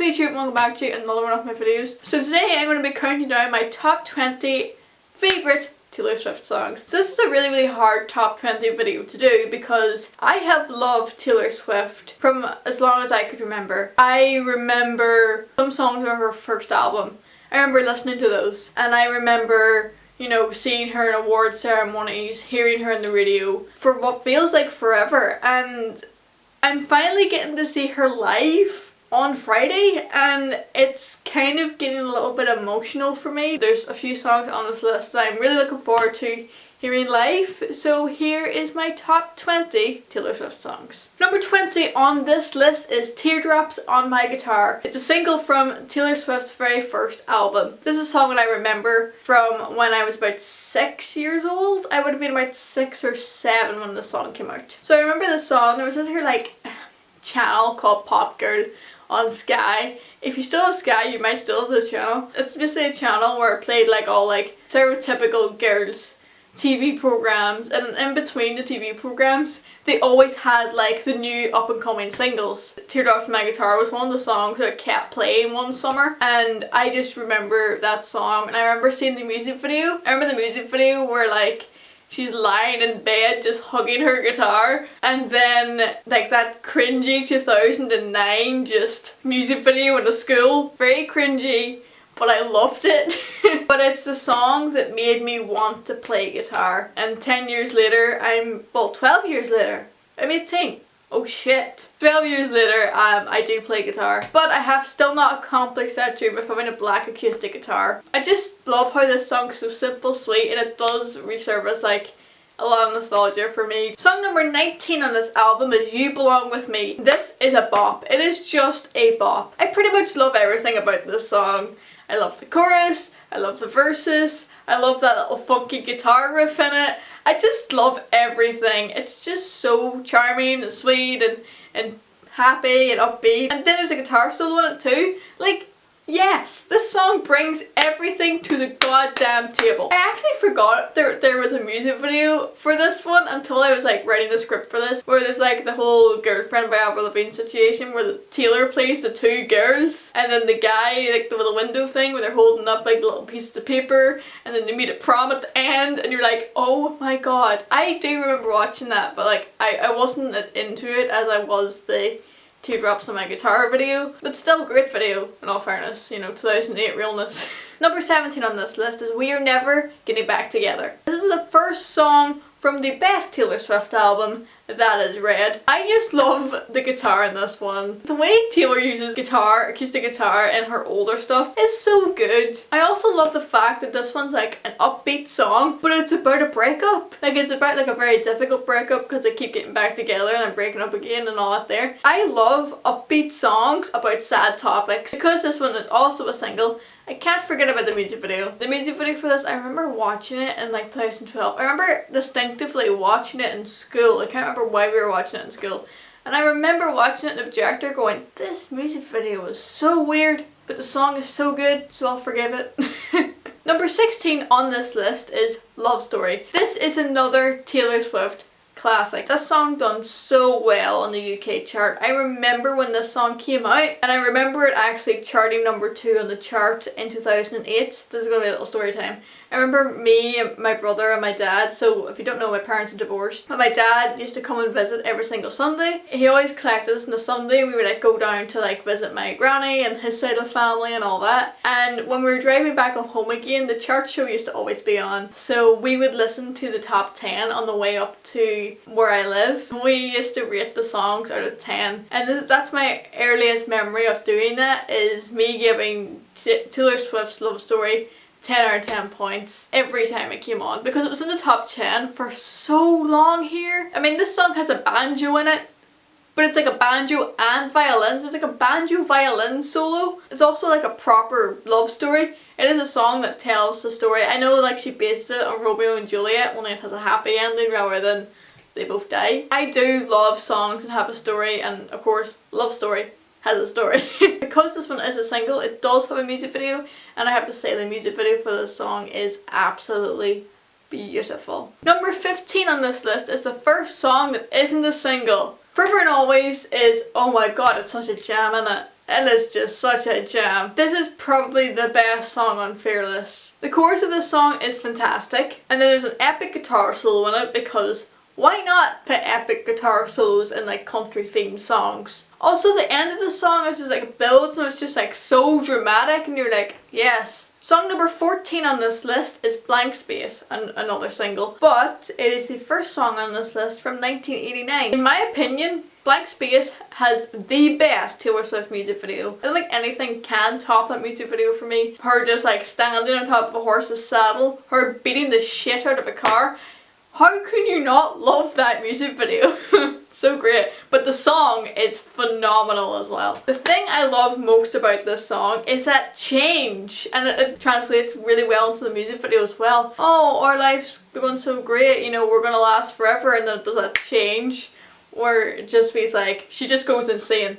YouTube and welcome back to another one of my videos. So today I'm going to be counting down my top 20 favourite Taylor Swift songs. So this is a really hard top 20 video to do because I have loved Taylor Swift from as long as I could remember. I remember some songs from her first album. I remember listening to those, and I remember, you know, seeing her in award ceremonies, hearing her on the radio for what feels like forever, and I'm finally getting to see her live on Friday, and it's kind of getting a little bit emotional for me. There's a few songs on this list that I'm really looking forward to hearing live, so here is my top 20 Taylor Swift songs. Number 20 on this list is Teardrops on My Guitar. It's a single from Taylor Swift's very first album. This is a song that I remember from when I was about 6 years old. I would have been about 6 or 7 when the song came out. So I remember this song. There was this here like channel called Pop Girl on Sky. If you still have Sky, you might still have this channel. It's basically a channel where it played like all like stereotypical girls TV programs, and in between the TV programs they always had like the new up and coming singles. Teardrops on My Guitar was one of the songs that kept playing one summer, and I just remember that song, and I remember seeing the music video. I remember the music video where like she's lying in bed just hugging her guitar, and then like that cringy 2009 just music video in a school. Very cringy, but I loved it. But it's the song that made me want to play guitar. And 10 years later, 12 years later, I'm 18. Oh shit. 12 years later, I do play guitar. But I have still not accomplished that dream of having a black acoustic guitar. I just love how this song is so simple, sweet, and it does resurface like a lot of nostalgia for me. Song number 19 on this album is You Belong With Me. This is a bop. It is just a bop. I pretty much love everything about this song. I love the chorus, I love the verses, I love that little funky guitar riff in it. I just love everything. It's just so charming and sweet and happy and upbeat. And then there's a guitar solo in it too. Like, yes, this song brings everything to the goddamn table. I actually forgot there was a music video for this one until I was like writing the script for this, where there's like the whole girlfriend by Avril Lavigne situation where Taylor plays the two girls, and then the guy like the window thing where they're holding up like little pieces of paper, and then they meet at prom at the end, and you're like, oh my god. I do remember watching that, but like I wasn't as into it as I was the Teardrops on My Guitar video, but still a great video in all fairness, you know, 2008 realness. Number 17 on this list is We Are Never Getting Back Together. This is the first song from the best Taylor Swift album, That Is Red. I just love the guitar in this one. The way Taylor uses guitar, acoustic guitar, in her older stuff is so good. I also love the fact that this one's like an upbeat song, but it's about a breakup. Like it's about like a very difficult breakup because they keep getting back together and then breaking up again and all that there. I love upbeat songs about sad topics. Because this one is also a single, I can't forget about the music video. The music video for this, I remember watching it in like 2012. I remember distinctively watching it in school. I can't remember why we were watching it in school. And I remember watching it in the projector going, this music video is so weird, but the song is so good, so I'll forgive it. Number 16 on this list is Love Story. This is another Taylor Swift classic. This song done so well on the UK chart. I remember when this song came out, and I remember it actually charting number 2 on the chart in 2008. This is going to be a little story time. I remember me and my brother and my dad, so if you don't know, my parents are divorced, but my dad used to come and visit every single Sunday. He always collected us on a Sunday. We would like go down to like visit my granny and his side of the family and all that, and when we were driving back home again, the chart show used to always be on, so we would listen to the top 10 on the way up to where I live. We used to rate the songs out of 10, and that's my earliest memory of doing that, is me giving Taylor Swift's Love Story 10 out of 10 points every time it came on, because it was in the top 10 for so long here. I mean, this song has a banjo in it, but it's like a banjo and violins. It's like a banjo violin solo. It's also like a proper love story. It is a song that tells the story. I know like she bases it on Romeo and Juliet, only it has a happy ending rather than they both die. I do love songs that have a story, and of course, Love Story has a story. Because this one is a single, it does have a music video, and I have to say the music video for this song is absolutely beautiful. Number 15 on this list is the first song that isn't a single. Forever and Always is, oh my god, it's such a jam in it. It is just such a jam. This is probably the best song on Fearless. The chorus of this song is fantastic, and then there's an epic guitar solo in it because why not put epic guitar solos in like country themed songs? Also, the end of the song is just like it builds and it's just like so dramatic, and you're like, yes. Song number 14 on this list is Blank Space, and another single, but it is the first song on this list from 1989. In my opinion, Blank Space has the best Taylor Swift music video. I don't think anything can top that music video for me. Her just like standing on top of a horse's saddle, her beating the shit out of a car. How can you not love that music video? So great. But the song is phenomenal as well. The thing I love most about this song is that change, and it translates really well into the music video as well. Oh, our life's going so great, you know, we're gonna last forever, and then it does that change where it just feels like she just goes insane.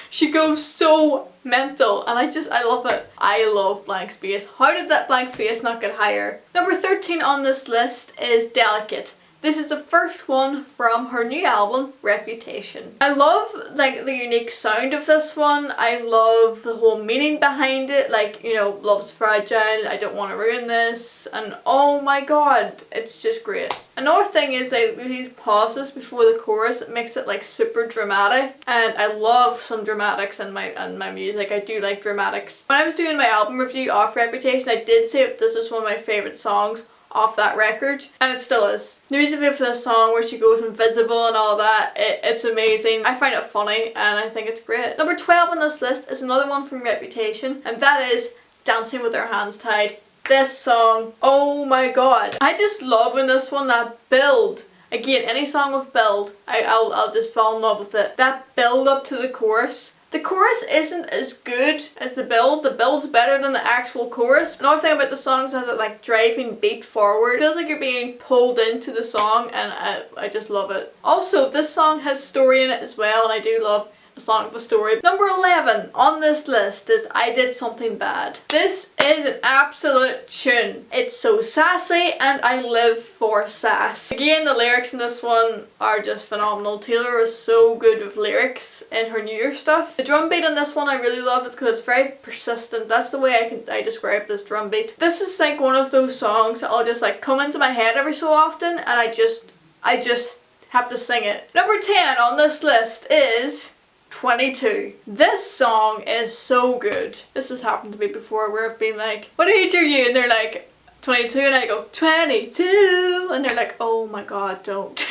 She goes so mental, and I love it. I love Blank Space. How did that Blank Space not get higher? Number 13 on this list is Delicate. This is the first one from her new album, Reputation. I love like the unique sound of this one. I love the whole meaning behind it, like, you know, love's fragile, I don't want to ruin this, and oh my god, it's just great. Another thing is like these pauses before the chorus, it makes it like super dramatic, and I love some dramatics in my music. I do like dramatics. When I was doing my album review of Reputation, I did say this was one of my favourite songs off that record, and it still is. The music video for this song where she goes invisible and all that, it's amazing. I find it funny and I think it's great. Number 12 on this list is another one from Reputation, and that is Dancing with Our Hands Tied. This song, oh my god. I just love in this one that build. Again, any song with build, I'll just fall in love with it. That build up to the chorus. The chorus isn't as good as the build. The build's better than the actual chorus. Another thing about the song is that it like driving beat forward. It feels like you're being pulled into the song, and I just love it. Also, this song has story in it as well, and I do love a song with a story. Number 11 on this list is I Did Something Bad. This is an absolute tune. It's so sassy, and I live for sass. Again, the lyrics in this one are just phenomenal. Taylor is so good with lyrics in her newer stuff. The drum beat on this one I really love. It's because it's very persistent. That's the way I describe this drum beat. This is like one of those songs that I'll just like come into my head every so often, and I just have to sing it. Number 10 on this list is 22. This song is so good. This has happened to me before where I've been like, what age are you? And they're like, 22, and I go, 22, and they're like, oh my god, don't.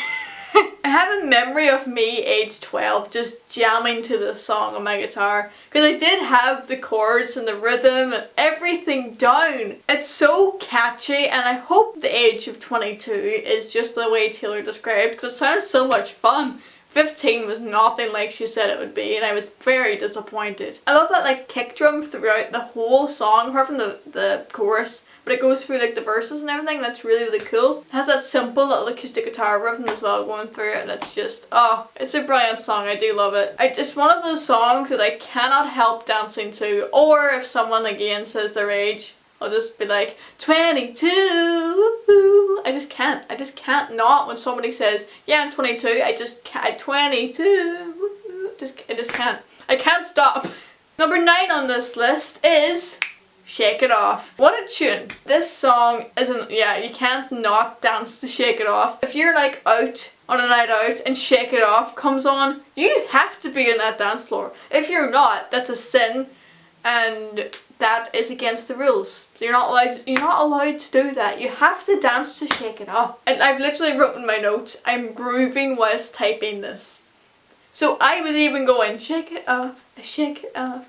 I have a memory of me age 12 just jamming to this song on my guitar, because I did have the chords and the rhythm and everything down. It's so catchy, and I hope the age of 22 is just the way Taylor described, because it sounds so much fun. 15 was nothing like she said it would be, and I was very disappointed. I love that like kick drum throughout the whole song, apart from the chorus, but it goes through like the verses and everything. That's really, really cool. It has that simple little acoustic guitar rhythm as well going through it, and it's just, oh, it's a brilliant song. I do love it. It's one of those songs that I cannot help dancing to, or if someone again says their age, I'll just be like, 22, woo-hoo. I just can't not when somebody says, yeah, I'm 22, I just can't, 22, woo-hoo. I just can't. I can't stop. Number 9 on this list is Shake It Off. What a tune. This song isn't, yeah, you can't not dance to Shake It Off. If you're like out on a night out and Shake It Off comes on, you have to be in that dance floor. If you're not, that's a sin, and that is against the rules. So you're not allowed to do that. You have to dance to Shake It Off. And I've literally written in my notes, I'm grooving whilst typing this. So I was even going, shake it off, shake it off.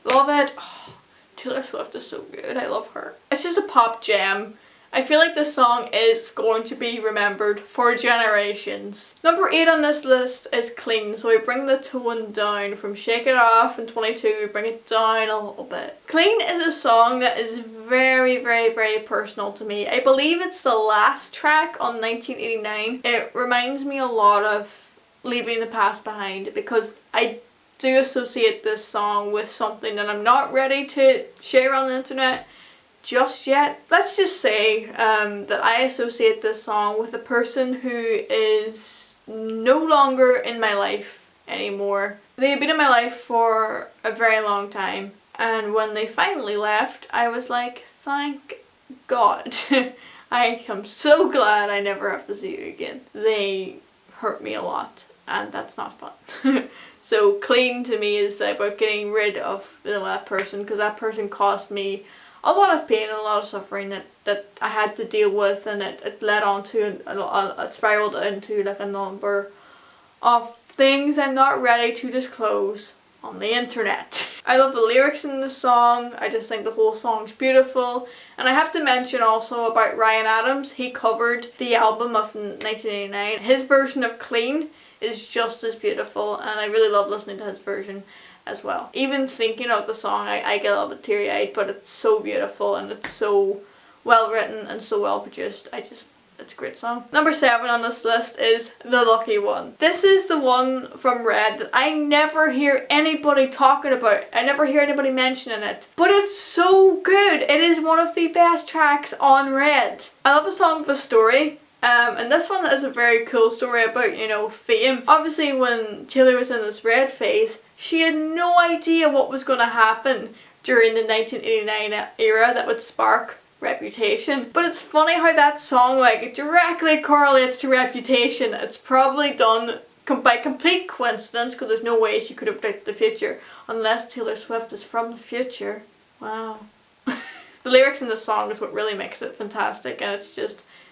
Love it. Oh, Taylor Swift is so good. I love her. It's just a pop jam. I feel like this song is going to be remembered for generations. Number 8 on this list is Clean. So we bring the tone down from Shake It Off and 22, we bring it down a little bit. Clean is a song that is very, very, very personal to me. I believe it's the last track on 1989. It reminds me a lot of Leaving the Past Behind, because I do associate this song with something that I'm not ready to share on the internet just yet. Let's just say that I associate this song with a person who is no longer in my life anymore. They had been in my life for a very long time, and when they finally left, I was like, thank God. I am so glad I never have to see you again. They hurt me a lot, and that's not fun. So clean to me is about getting rid of that person, because that person caused me a lot of pain and a lot of suffering that I had to deal with, and it led on to it spiraled into like a number of things I'm not ready to disclose on the internet. I love the lyrics in the song. I just think the whole song's beautiful. And I have to mention also about Ryan Adams. He covered the album of 1989. His version of Clean is just as beautiful, and I really love listening to his version as well. Even thinking of the song, I get a little bit teary-eyed, but it's so beautiful and it's so well written and so well produced. It's a great song. Number 7 on this list is The Lucky One. This is the one from Red that I never hear anybody talking about. I never hear anybody mentioning it. But it's so good. It is one of the best tracks on Red. I love the song The Story. And this one is a very cool story about, fame. Obviously when Taylor was in this Red phase, she had no idea what was going to happen during the 1989 era that would spark Reputation. But it's funny how that song directly correlates to Reputation. It's probably done by complete coincidence, because there's no way she could have predicted the future unless Taylor Swift is from the future. Wow. The lyrics in the song is what really makes it fantastic, and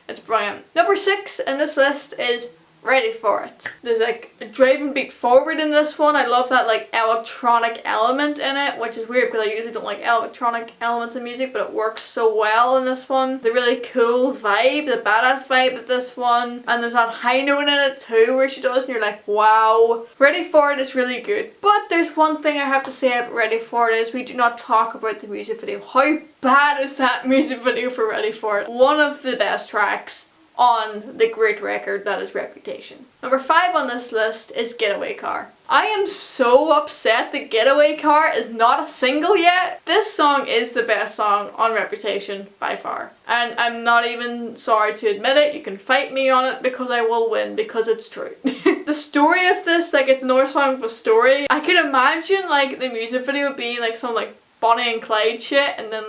it's brilliant. Number 6 in this list is Ready For It. There's a driving beat forward in this one. I love that electronic element in it, which is weird because I usually don't like electronic elements in music, but it works so well in this one. The really cool vibe, the badass vibe of this one, and there's that high note in it too where she does, and you're like, wow. Ready For It is really good. But there's one thing I have to say about Ready For It is we do not talk about the music video. How bad is that music video for Ready For It? One of the best tracks on the great record that is Reputation. Number 5 on this list is Getaway Car. I am so upset that Getaway Car is not a single yet. This song is the best song on Reputation by far. And I'm not even sorry to admit it. You can fight me on it because I will win, because it's true. The story of this, it's another song of a story. I can imagine the music video being some Bonnie and Clyde shit, and then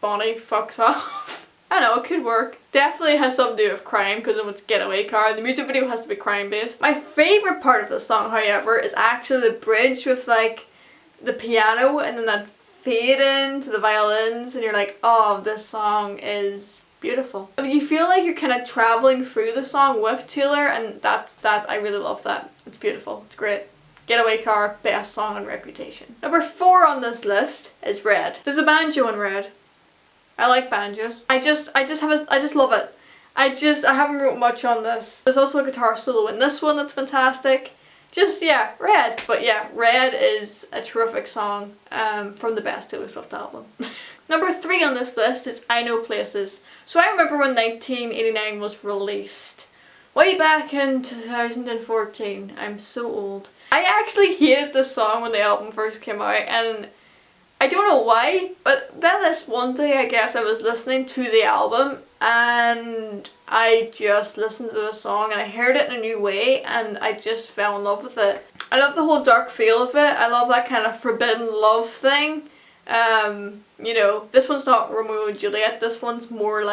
Bonnie fucks off. I know, it could work. Definitely has something to do with crime, because it's Getaway Car. The music video has to be crime based. My favourite part of the song, however, is actually the bridge with the piano and then that fade in to the violins, and you're like, oh, this song is beautiful. You feel like you're kind of travelling through the song with Taylor, and that I really love that. It's beautiful. It's great. Getaway Car, best song on Reputation. Number 4 on this list is Red. There's a banjo in Red. I like banjos. I just love it. I haven't wrote much on this. There's also a guitar solo in this one that's fantastic. Red. But yeah, Red is a terrific song from the best Taylor Swift album. Number 3 on this list is I Know Places. So I remember when 1989 was released. Way back in 2014. I'm so old. I actually hated this song when the album first came out, and I don't know why, but then this one day I guess I was listening to the album and I just listened to the song and I heard it in a new way and I just fell in love with it. I love the whole dark feel of it. I love that kind of forbidden love thing. This one's not Romeo and Juliet. This one's more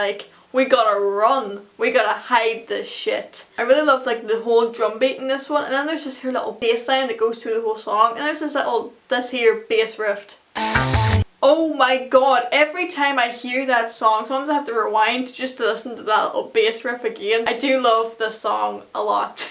we gotta run. We gotta hide this shit. I really love the whole drum beat in this one, and then there's this here little bass line that goes through the whole song, and there's this here bass riff. Oh my god, every time I hear that song, sometimes I have to rewind just to listen to that little bass riff again. I do love this song a lot.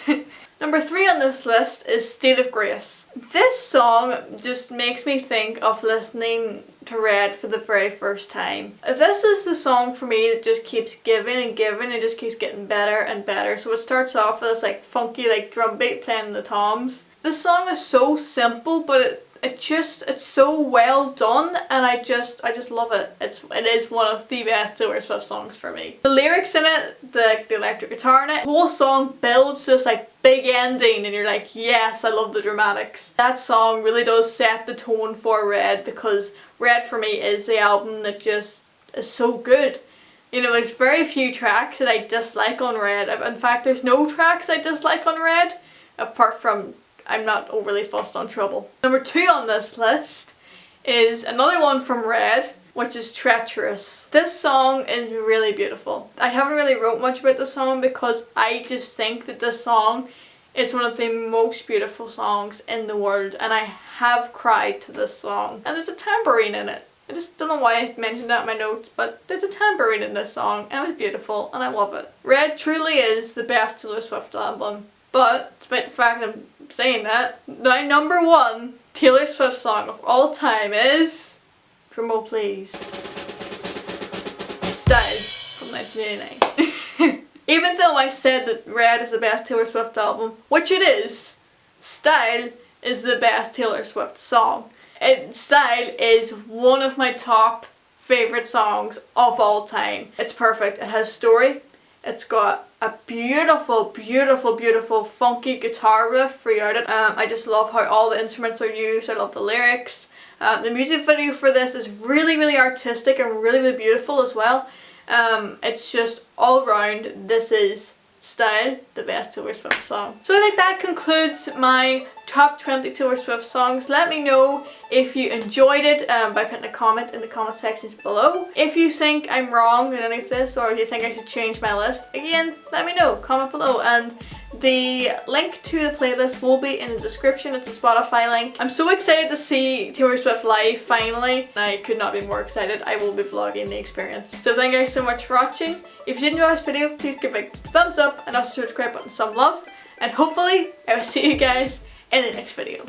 Number 3 on this list is State of Grace. This song just makes me think of listening to Red for the very first time. This is the song for me that just keeps giving and giving and just keeps getting better and better. So it starts off with this funky drum beat playing the toms. This song is so simple, but it's so well done, and I just love it. It is one of the best Taylor Swift songs for me. The lyrics in it, the electric guitar in it, the whole song builds to this big ending, and you're like, yes, I love the dramatics. That song really does set the tone for Red, because Red for me is the album that just is so good. There's very few tracks that I dislike on Red. In fact, there's no tracks I dislike on Red, apart from I'm not overly fussed on trouble. Number 2 on this list is another one from Red, which is Treacherous. This song is really beautiful. I haven't really wrote much about this song because I just think that this song is one of the most beautiful songs in the world, and I have cried to this song. And there's a tambourine in it. I just don't know why I mentioned that in my notes, but there's a tambourine in this song, and it's beautiful, and I love it. Red truly is the best Taylor Swift album, but despite the fact I'm saying that, my number 1 Taylor Swift song of all time is, drumroll please, Style from 1989. Even though I said that Red is the best Taylor Swift album, which it is, Style is the best Taylor Swift song. Style is one of my top favourite songs of all time. It's perfect. It has story. It's got a beautiful, beautiful, beautiful funky guitar riff throughout it. I just love how all the instruments are used. I love the lyrics. The music video for this is really, really artistic and really, really beautiful as well. It's just all round, this is Style, the best Taylor Swift song. So I think that concludes my top 20 Taylor Swift songs. Let me know if you enjoyed it by putting a comment in the comment sections below. If you think I'm wrong in any of this, or if you think I should change my list, again, let me know, comment below. And the link to the playlist will be in the description. It's a Spotify link. I'm so excited to see Taylor Swift live finally. I could not be more excited. I will be vlogging the experience. So thank you guys so much for watching. If you did enjoy this video, please give it a thumbs up and also subscribe button some love. And hopefully I will see you guys in the next video.